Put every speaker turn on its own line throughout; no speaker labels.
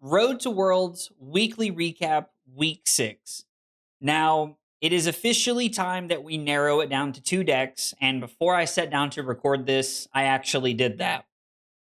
Road to Worlds weekly recap, week 6. Now, it is officially time that we narrow it down to 2 decks, and before I sat down to record this, I actually did that.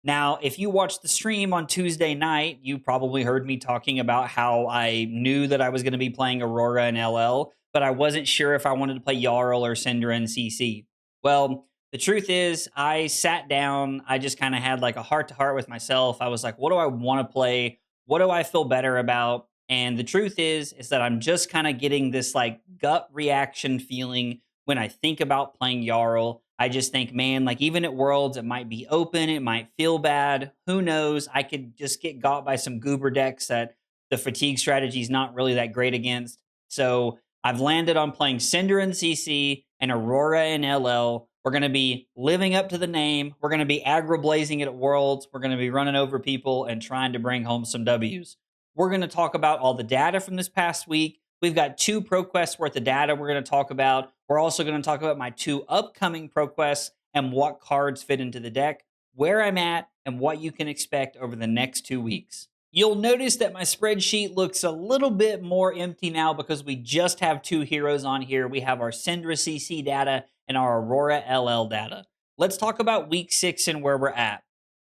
Now, if you watched the stream on Tuesday night, you probably heard me talking about how I knew that I was going to be playing Aurora and LL, but I wasn't sure if I wanted to play Jarl or Cindra and CC. Well, the truth is, I sat down, I just kind of had like a heart to heart with myself. I was like, what do I want to play? What do I feel better about? And the truth is that I'm just kind of getting this like gut reaction feeling when I think about playing Jarl. I just think, man, like even at Worlds, it might be open, it might feel bad. Who knows? I could just get got by some goober decks that the fatigue strategy is not really that great against. So I've landed on playing Cinder and CC and Aurora and LL. We're going to be living up to the name. We're going to be aggro blazing it at Worlds. We're going to be running over people and trying to bring home some W's. We're going to talk about all the data from this past week. We've got 2 ProQuests worth of data we're going to talk about. We're also going to talk about my 2 upcoming ProQuests and what cards fit into the deck, where I'm at, and what you can expect over the next 2 weeks. You'll notice that my spreadsheet looks a little bit more empty now because we just have 2 heroes on here. We have our Cindra CC data and our Aurora LL data. Let's talk about week 6 and where we're at.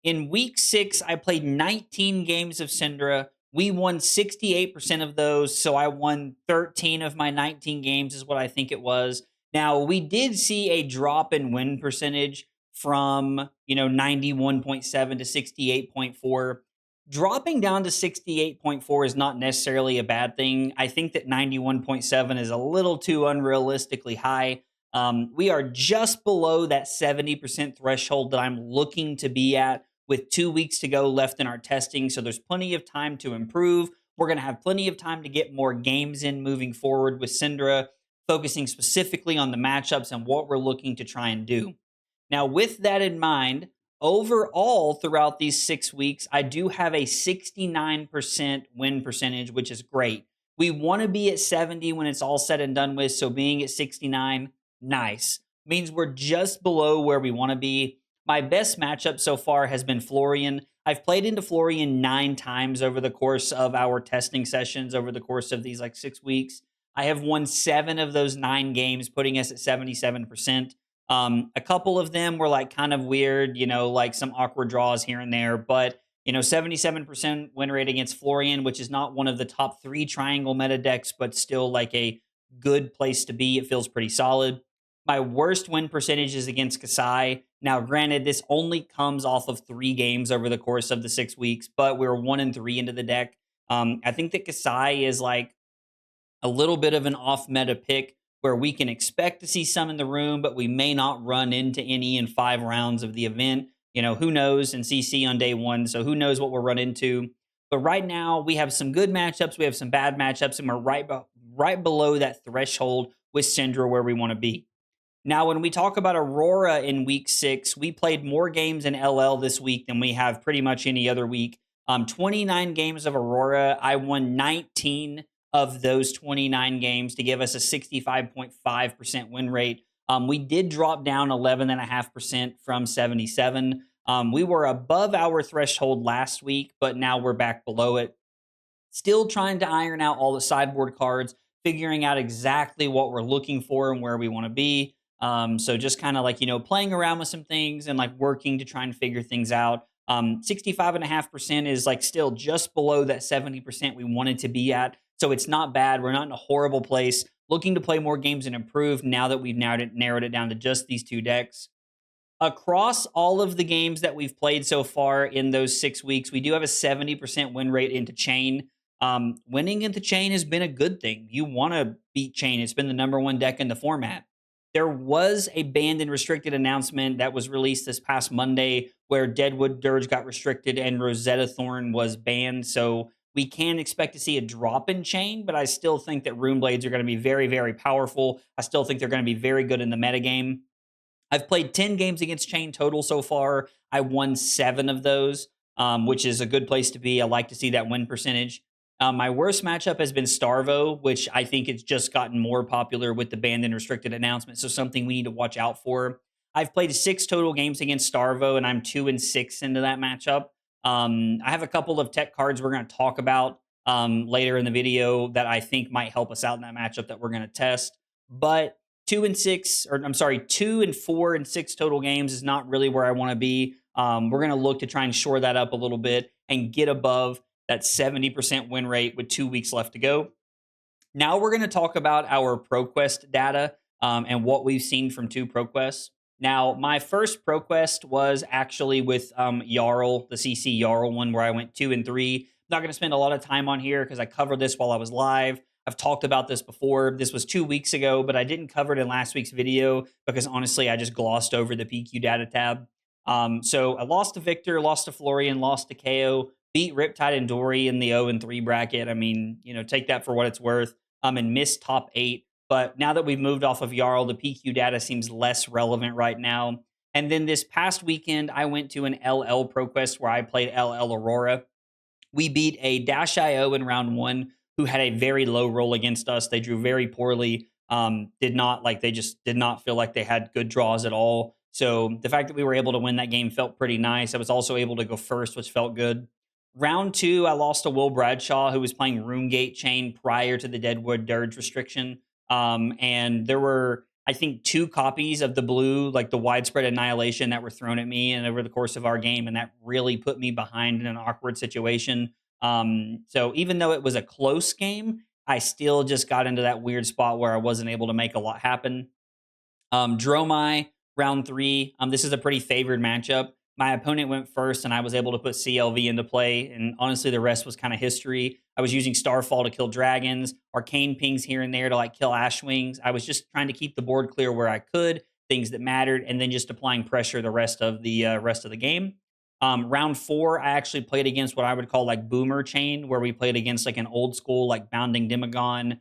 In week 6, I played 19 games of Cindra. We won 68% of those, so I won 13 of my 19 games is what I think it was. Now, we did see a drop in win percentage from, 91.7 to 68.4. Dropping down to 68.4 is not necessarily a bad thing. I think that 91.7 is a little too unrealistically high. We are just below that 70% threshold that I'm looking to be at with 2 weeks to go left in our testing. So there's plenty of time to improve. We're going to have plenty of time to get more games in moving forward with Cindra, focusing specifically on the matchups and what we're looking to try and do. Now, with that in mind, overall throughout these 6 weeks, I do have a 69% win percentage, which is great. We want to be at 70 when it's all said and done with. So being at 69, nice. Means we're just below where we want to be. My best matchup so far has been Florian. I've played into Florian 9 times over the course of our testing sessions over the course of these 6 weeks. I have won 7 of those 9 games, putting us at 77%. A couple of them were kind of weird, like some awkward draws here and there, but 77% win rate against Florian, which is not one of the top 3 triangle meta decks, but still like a good place to be. It feels pretty solid. My worst win percentage is against Kasai. Now, granted, this only comes off of 3 games over the course of the 6 weeks, but we're 1-3 into the deck. I think that Kasai is like a little bit of an off-meta pick where we can expect to see some in the room, but we may not run into any in 5 rounds of the event. Who knows in CC on day 1, so who knows what we'll run into. But right now, we have some good matchups, we have some bad matchups, and we're right below that threshold with Cindra where we want to be. Now, when we talk about Aurora in week 6, we played more games in LL this week than we have pretty much any other week. 29 games of Aurora. I won 19 of those 29 games to give us a 65.5% win rate. We did drop down 11.5% from 77. We were above our threshold last week, but now we're back below it. Still trying to iron out all the sideboard cards, figuring out exactly what we're looking for and where we want to be. So just kind of playing around with some things and working to try and figure things out. 65.5% is still just below that 70% we wanted to be at. So it's not bad. We're not in a horrible place. Looking to play more games and improve now that we've narrowed it down to just these 2 decks. Across all of the games that we've played so far in those 6 weeks, we do have a 70% win rate into Chain. Winning into Chain has been a good thing. You want to beat Chain. It's been the #1 deck in the format. There was a banned and restricted announcement that was released this past Monday where Deadwood Dirge got restricted and Rosetta Thorn was banned. So we can expect to see a drop in Chain, but I still think that Rune Blades are going to be very, very powerful. I still think they're going to be very good in the metagame. I've played 10 games against Chain total so far. I won 7 of those, which is a good place to be. I like to see that win percentage. My worst matchup has been Starvo, which I think it's just gotten more popular with the banned and restricted announcement. So something we need to watch out for. I've played 6 total games against Starvo, and I'm 2-6 into that matchup. I have a couple of tech cards we're going to talk about later in the video that I think might help us out in that matchup that we're going to test. But 2 and 6, or I'm sorry, 2 and 4 and 6 total games is not really where I want to be. We're going to look to try and shore that up a little bit and get above that 70% win rate with 2 weeks left to go. Now we're going to talk about our ProQuest data and what we've seen from 2 ProQuests. Now, my first ProQuest was actually with Jarl, the CC Jarl one, where I went 2 and 3. I'm not going to spend a lot of time on here because I covered this while I was live. I've talked about this before. This was 2 weeks ago, but I didn't cover it in last week's video because honestly, I just glossed over the PQ data tab. So I lost to Victor, lost to Florian, lost to KO, beat Riptide and Dory in the 0 and 3 bracket. I mean, take that for what it's worth. And missed top 8. But now that we've moved off of Jarl, the PQ data seems less relevant right now. And then this past weekend, I went to an LL ProQuest where I played LL Aurora. We beat a Dash IO in round 1 who had a very low roll against us. They drew very poorly. They just did not feel like they had good draws at all. So the fact that we were able to win that game felt pretty nice. I was also able to go first, which felt good. Round 2, I lost to Will Bradshaw, who was playing Runegate Chain prior to the Deadwood Dirge restriction. And there were, I think, 2 copies of the blue, like the Widespread Annihilation, that were thrown at me and over the course of our game, and that really put me behind in an awkward situation. So even though it was a close game, I still just got into that weird spot where I wasn't able to make a lot happen. Dromai, round 3. This is a pretty favored matchup. My opponent went first, and I was able to put CLV into play. And honestly, the rest was kind of history. I was using Starfall to kill dragons, arcane pings here and there to kill Ashwings. I was just trying to keep the board clear where I could, things that mattered, and then just applying pressure the rest of the game. Round 4, I actually played against what I would call Boomer Chain, where we played against an old school Bounding Demagon,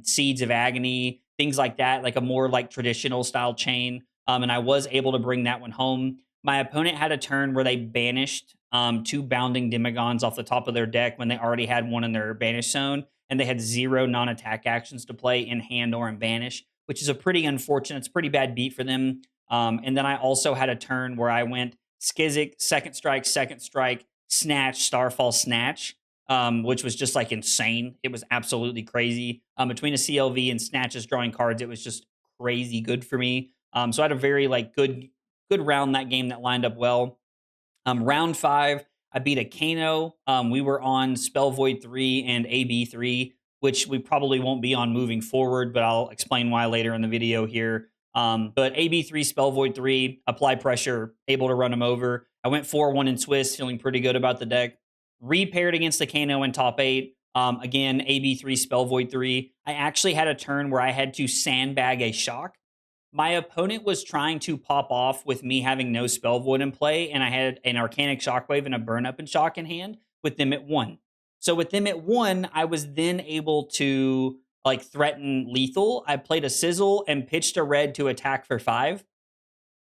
Seeds of Agony, things like that, a more traditional style chain. And I was able to bring that one home. My opponent had a turn where they banished 2 Bounding Demigons off the top of their deck when they already had one in their banish zone, and they had 0 non-attack actions to play in hand or in banish, which is a pretty unfortunate, it's a pretty bad beat for them. And then I also had a turn where I went Skizzik, second strike, Snatch, Starfall, Snatch, which was just insane. It was absolutely crazy. Between a CLV and Snatches drawing cards, it was just crazy good for me. So I had a very good round that game that lined up well. Round 5, I beat a Kano. We were on Spell Void 3 and AB 3, which we probably won't be on moving forward, but I'll explain why later in the video here. But AB 3, Spell Void 3, apply pressure, able to run him over. I went 4-1 in Swiss, feeling pretty good about the deck. Repaired against the Kano in top 8. Again, AB 3, Spell Void 3. I actually had a turn where I had to sandbag a shock. My opponent was trying to pop off with me having no Spell Void in play, and I had an Arcanic Shockwave and a Burn Up and Shock in hand with them at 1. So with them at 1, I was then able to threaten lethal. I played a Sizzle and pitched a red to attack for 5.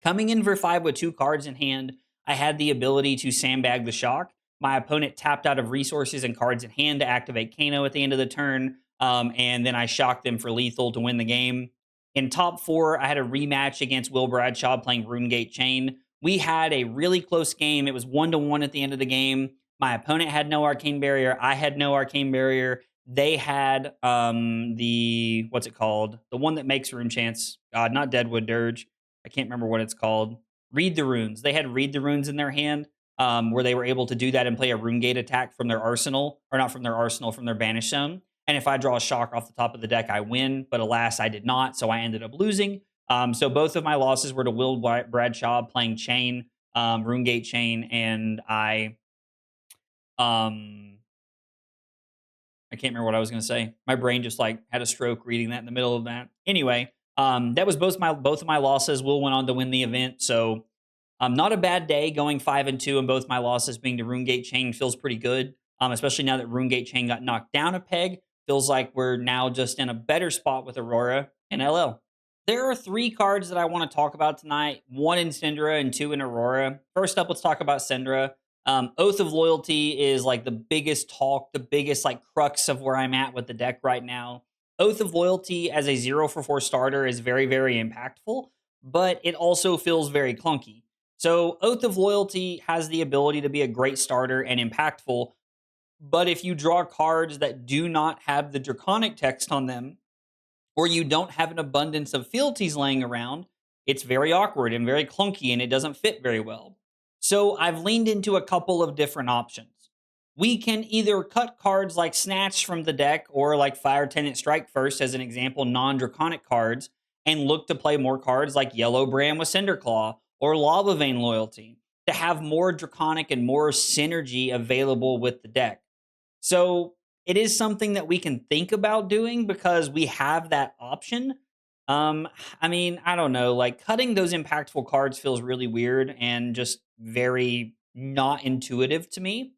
Coming in for 5 with 2 cards in hand, I had the ability to sandbag the shock. My opponent tapped out of resources and cards in hand to activate Kano at the end of the turn, and then I shocked them for lethal to win the game. In top 4, I had a rematch against Will Bradshaw playing Runegate Chain. We had a really close game. It was 1-1 at the end of the game. My opponent had no Arcane Barrier. I had no Arcane Barrier. They had what's it called? The one that makes rune chants. God, not Deadwood Dirge. I can't remember what it's called. Read the Runes. They had Read the Runes in their hand, where they were able to do that and play a Runegate attack from their arsenal, or not from their arsenal, from their banish zone. And if I draw a shock off the top of the deck, I win. But alas, I did not, so I ended up losing. So both of my losses were to Will Bradshaw playing Chain, Runegate Chain, and I can't remember what I was going to say. My brain just had a stroke reading that in the middle of that. Anyway, that was both of my losses. Will went on to win the event, so not a bad day going 5-2, and both my losses being to Runegate Chain feels pretty good. Especially now that Runegate Chain got knocked down a peg. Feels like we're now just in a better spot with Aurora and LL. There are 3 cards that I want to talk about tonight. 1 in Cindra and 2 in Aurora. First up, let's talk about Cindra. Oath of Loyalty is the biggest talk, the biggest crux of where I'm at with the deck right now. Oath of Loyalty as a 0-for-4 starter is very, very impactful, but it also feels very clunky. So, Oath of Loyalty has the ability to be a great starter and impactful, but if you draw cards that do not have the draconic text on them, or you don't have an abundance of fealties laying around, it's very awkward and very clunky and it doesn't fit very well. So I've leaned into a couple of different options. We can either cut cards like Snatch from the deck or like Fire Tenant Strike First, as an example, non draconic cards, and look to play more cards like Yellow Brand with Cinderclaw or Lava Vein Loyalty to have more draconic and more synergy available with the deck. So it is something that we can think about doing because we have that option. Um, I mean, I don't know, like cutting those impactful cards feels really weird and just very not intuitive to me.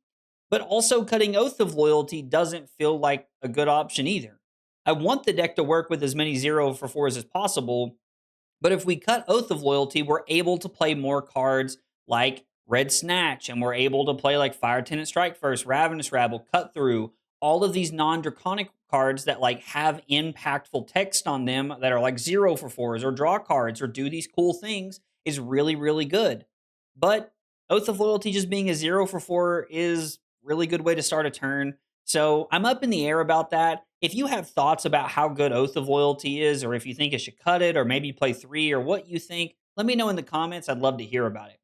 But also cutting Oath of Loyalty doesn't feel like a good option either. I want the deck to work with as many 0 for 4s as possible, but if we cut Oath of Loyalty, we're able to play more cards like Red Snatch, and we're able to play like Fire Tenant Strike First, Ravenous Rabble, Cut Through, all of these non-draconic cards that like have impactful text on them that are like 0 for 4s or draw cards or do these cool things is really, really good. But Oath of Loyalty just being a 0 for 4 is really good way to start a turn. So I'm up in the air about that. If you have thoughts about how good Oath of Loyalty is, or if you think it should cut it, or maybe play 3, or what you think, let me know in the comments. I'd love to hear about it.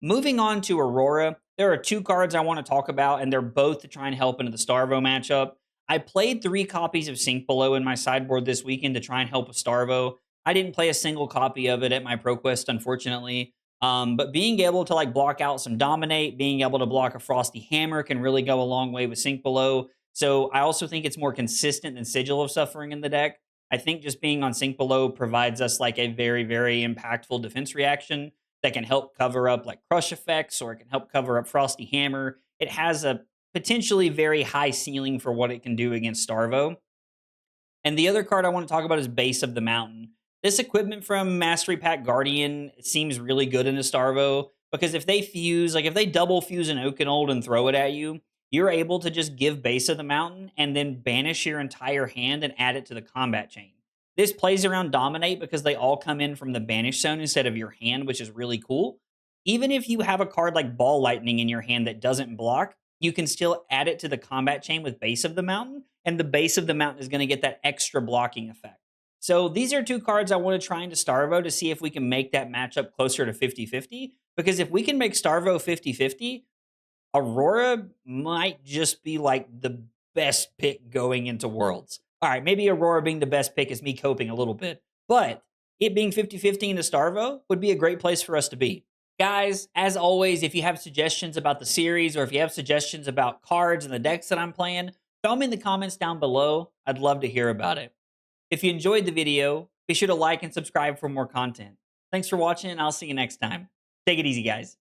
Moving on to Aurora, there are two cards I want to talk about, and they're both to try and help into the Starvo matchup. I played 3 copies of Sink Below in my sideboard this weekend to try and help with Starvo. I didn't play a single copy of it at my ProQuest, unfortunately. But being able to like block out some Dominate, being able to block a Frosty Hammer can really go a long way with Sink Below. So I also think it's more consistent than Sigil of Suffering in the deck. I think just being on Sink Below provides us like a very, very impactful defense reaction that can help cover up like crush effects, or it can help cover up Frosty Hammer. It has a potentially very high ceiling for what it can do against Starvo. And the other card I want to talk about is Base of the Mountain. This equipment from Mastery Pack Guardian seems really good in a Starvo because if they fuse, like if they double fuse an Oakenold and throw it at you, you're able to just give Base of the Mountain and then banish your entire hand and add it to the combat chain. This plays around Dominate because they all come in from the banish zone instead of your hand, which is really cool. Even if you have a card like Ball Lightning in your hand that doesn't block, you can still add it to the combat chain with Base of the Mountain, and the Base of the Mountain is going to get that extra blocking effect. So these are two cards I want to try into Starvo to see if we can make that matchup closer to 50-50. Because if we can make Starvo 50-50, Aurora might just be like the best pick going into Worlds. All right, maybe Aurora being the best pick is me coping a little bit, but it being 50-50 into Starvo would be a great place for us to be. Guys, as always, if you have suggestions about the series or if you have suggestions about cards and the decks that I'm playing, throw them in the comments down below. I'd love to hear about it. If you enjoyed the video, be sure to like and subscribe for more content. Thanks for watching, and I'll see you next time. Take it easy, guys.